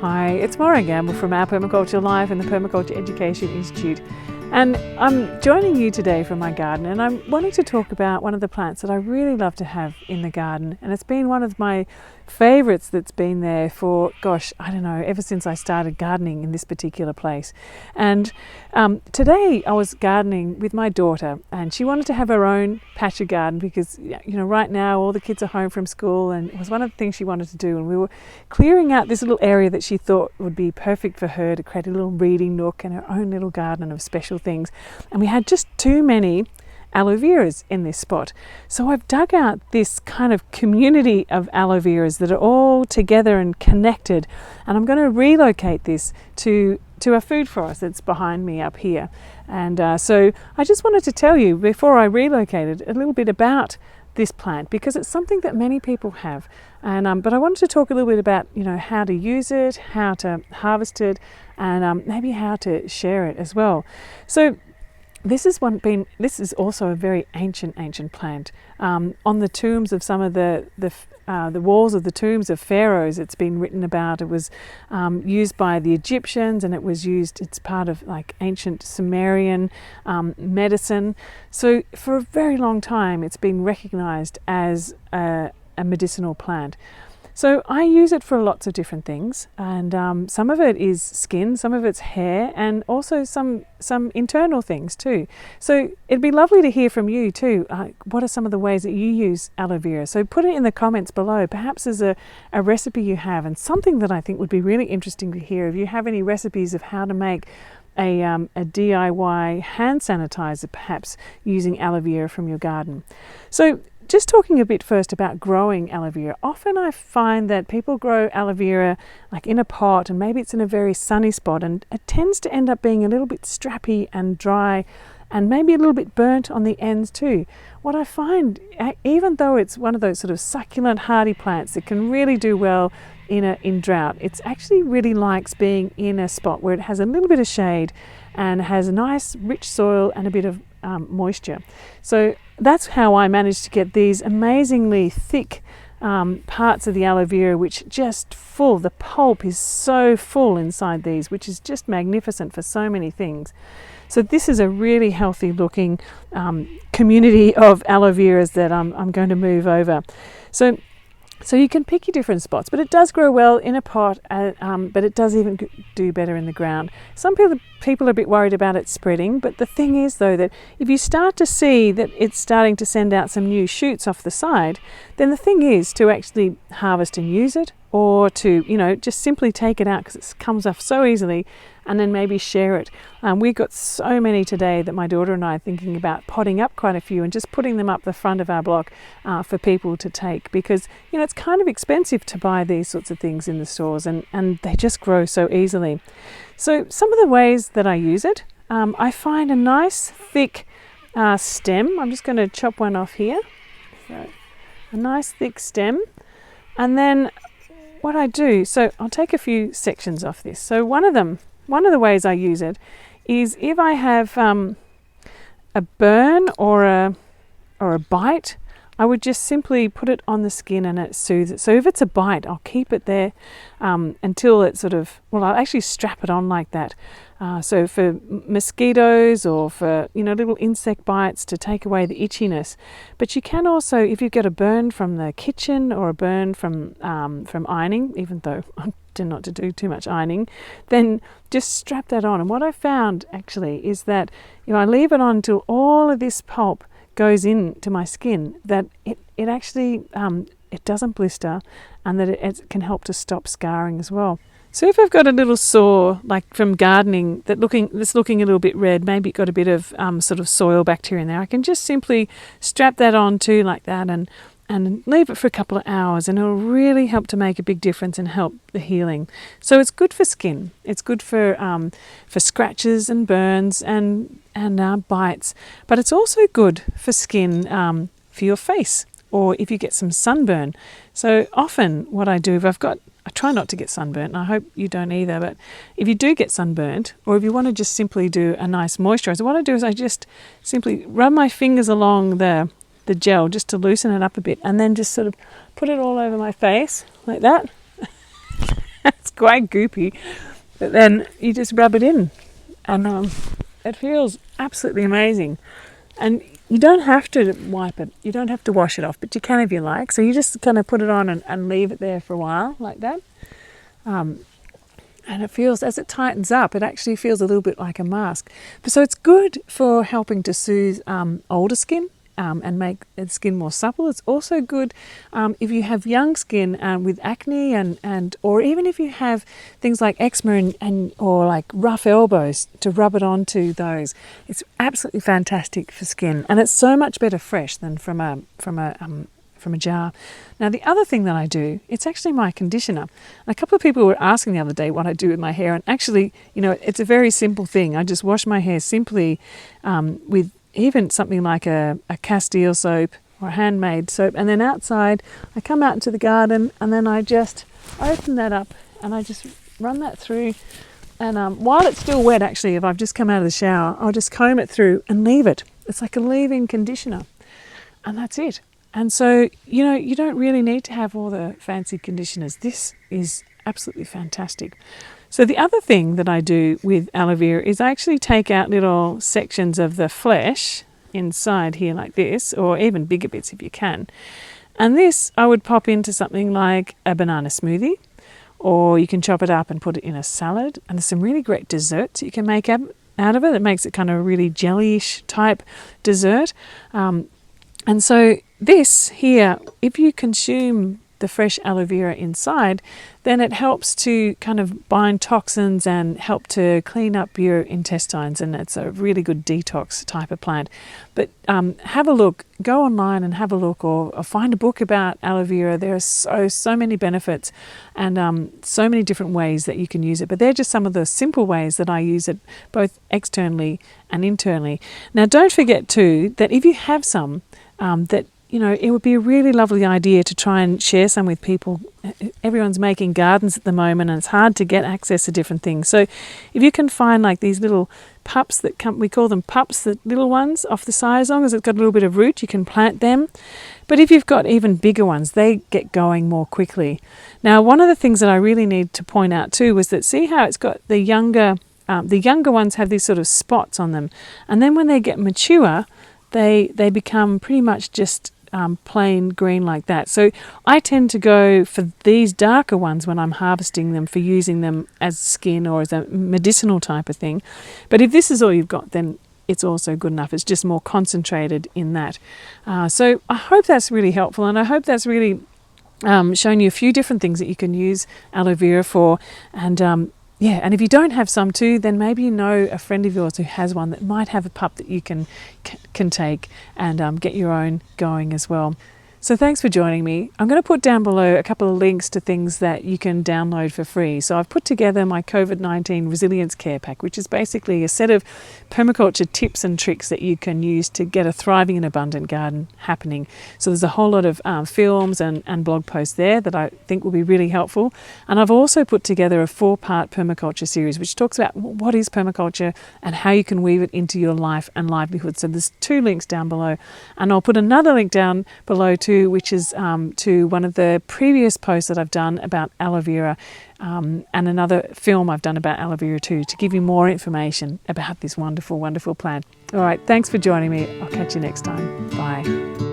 Hi, it's Morag Gamble from our Permaculture Life and the Permaculture Education Institute, and I'm joining you today from my garden, and I'm wanting to talk about one of the plants that I really love to have in the garden, and it's been one of my favourites that's been there for, gosh, I don't know, ever since I started gardening in this particular place. And today I was gardening with my daughter, and she wanted to have her own patch of garden because, right now all the kids are home from school, and it was one of the things she wanted to do, and we were clearing out this little area that she thought would be perfect for her to create a little reading nook and her own little garden of special things. And we had just too many aloe veras in this spot. So I've dug out this kind of community of aloe veras that are all together and connected, and I'm going to relocate this to a food forest that's behind me up here. And so I just wanted to tell you before I relocated a little bit about this plant, because it's something that many people have, and but I wanted to talk a little bit about how to use it, how to harvest it, and maybe how to share it as well. So this is also a very ancient plant. On the tombs of some of the walls of the tombs of pharaohs, it's been written about. It was used by the Egyptians, and it's part of like ancient Sumerian medicine. So for a very long time it's been recognized as a medicinal plant. So I use it for lots of different things, and some of it is skin, some of it's hair, and also some internal things too. So it'd be lovely to hear from you too. What are some of the ways that you use aloe vera? So put it in the comments below. Perhaps there's a recipe you have, and something that I think would be really interesting to hear. If you have any recipes of how to make a DIY hand sanitizer, perhaps using aloe vera from your garden. So just talking a bit first about growing aloe vera. Often I find that people grow aloe vera like in a pot, and maybe it's in a very sunny spot, and it tends to end up being a little bit strappy and dry, and maybe a little bit burnt on the ends too. What I find, even though it's one of those sort of succulent hardy plants that can really do well in drought, it's actually really likes being in a spot where it has a little bit of shade and has a nice rich soil and a bit of moisture. So that's how I managed to get these amazingly thick parts of the aloe vera, which just full. The pulp is so full inside these, which is just magnificent for so many things. So this is a really healthy looking community of aloe veras that I'm going to move over. So you can pick your different spots, but it does grow well in a pot, but it does even do better in the ground. Some people are a bit worried about it spreading, but the thing is though that if you start to see that it's starting to send out some new shoots off the side, then the thing is to actually harvest and use it, or to just simply take it out because it comes off so easily, and then maybe share it. We've got so many today that my daughter and I are thinking about potting up quite a few and just putting them up the front of our block for people to take, because it's kind of expensive to buy these sorts of things in the stores, and they just grow so easily. So some of the ways that I use it, I find a nice thick stem. I'm just going to chop one off here. So a nice thick stem, and then what I do, so I'll take a few sections off this. So one of the ways I use it is if I have a burn or a bite, I would just simply put it on the skin and it soothes it. So if it's a bite, I'll keep it there until it I'll actually strap it on like that. So for mosquitoes or for little insect bites, to take away the itchiness. But you can also, if you've got a burn from the kitchen or a burn from ironing, even though I tend not to do too much ironing, then just strap that on. And what I found actually is that if I leave it on until all of this pulp goes into my skin, that it actually it doesn't blister, and that it can help to stop scarring as well. So if I've got a little sore, like from gardening, that's looking a little bit red, maybe it got a bit of sort of soil bacteria in there, I can just simply strap that on too like that, and leave it for a couple of hours, and it'll really help to make a big difference and help the healing. So it's good for skin. It's good for scratches and burns and bites, but it's also good for skin for your face, or if you get some sunburn. So often what I do, I try not to get sunburnt, and I hope you don't either, but if you do get sunburnt, or if you want to just simply do a nice moisturizer, what I do is I just simply rub my fingers along the gel just to loosen it up a bit, and then just sort of put it all over my face like that. It's quite goopy, but then you just rub it in, and it feels absolutely amazing. And you don't have to wipe it, you don't have to wash it off, but you can if you like. So you just kind of put it on and leave it there for a while like that. And it feels, as it tightens up, it actually feels a little bit like a mask. So it's good for helping to soothe older skin and make the skin more supple. It's also good if you have young skin with acne or even if you have things like eczema or like rough elbows, to rub it onto those. It's absolutely fantastic for skin, and it's so much better fresh than from a jar. Now the other thing that I do, it's actually my conditioner. And a couple of people were asking the other day what I do with my hair, and actually, it's a very simple thing. I just wash my hair simply with even something like a Castile soap or a handmade soap, and then outside I come out into the garden and then I just open that up and I just run that through, and while it's still wet, actually, if I've just come out of the shower, I'll just comb it through and leave it. It's like a leave-in conditioner, and that's it. And so, you don't really need to have all the fancy conditioners. This is absolutely fantastic. So the other thing that I do with aloe vera is I actually take out little sections of the flesh inside here like this, or even bigger bits if you can. And this I would pop into something like a banana smoothie, or you can chop it up and put it in a salad. And there's some really great desserts you can make out of it. It makes it kind of a really jellyish type dessert. And so this here, if you consume the fresh aloe vera inside, then it helps to kind of bind toxins and help to clean up your intestines, and it's a really good detox type of plant. But have a look, go online and have a look, or find a book about aloe vera. There are so many benefits and so many different ways that you can use it, but they're just some of the simple ways that I use it, both externally and internally. Now don't forget too that if you have some that it would be a really lovely idea to try and share some with people. Everyone's making gardens at the moment, and it's hard to get access to different things. So if you can find like these little pups that come, we call them pups, the little ones off the side, as long as it's got a little bit of root, you can plant them. But if you've got even bigger ones, they get going more quickly. Now, one of the things that I really need to point out too was that, see how it's got the younger ones have these sort of spots on them. And then when they get mature, they become pretty much just plain green like that. So I tend to go for these darker ones when I'm harvesting them, for using them as skin or as a medicinal type of thing. But if this is all you've got, then it's also good enough. It's just more concentrated in that. So I hope that's really helpful, and I hope that's really shown you a few different things that you can use aloe vera for. And and if you don't have some too, then maybe you know a friend of yours who has one that might have a pup that you can take and get your own going as well. So thanks for joining me. I'm going to put down below a couple of links to things that you can download for free. So I've put together my COVID-19 Resilience Care Pack, which is basically a set of permaculture tips and tricks that you can use to get a thriving and abundant garden happening. So there's a whole lot of films and blog posts there that I think will be really helpful. And I've also put together a 4-part permaculture series, which talks about what is permaculture and how you can weave it into your life and livelihood. So there's 2 links down below. And I'll put another link down below too, which is to one of the previous posts that I've done about aloe vera and another film I've done about aloe vera too, to give you more information about this wonderful, wonderful plant. All right, thanks for joining me. I'll catch you next time. Bye.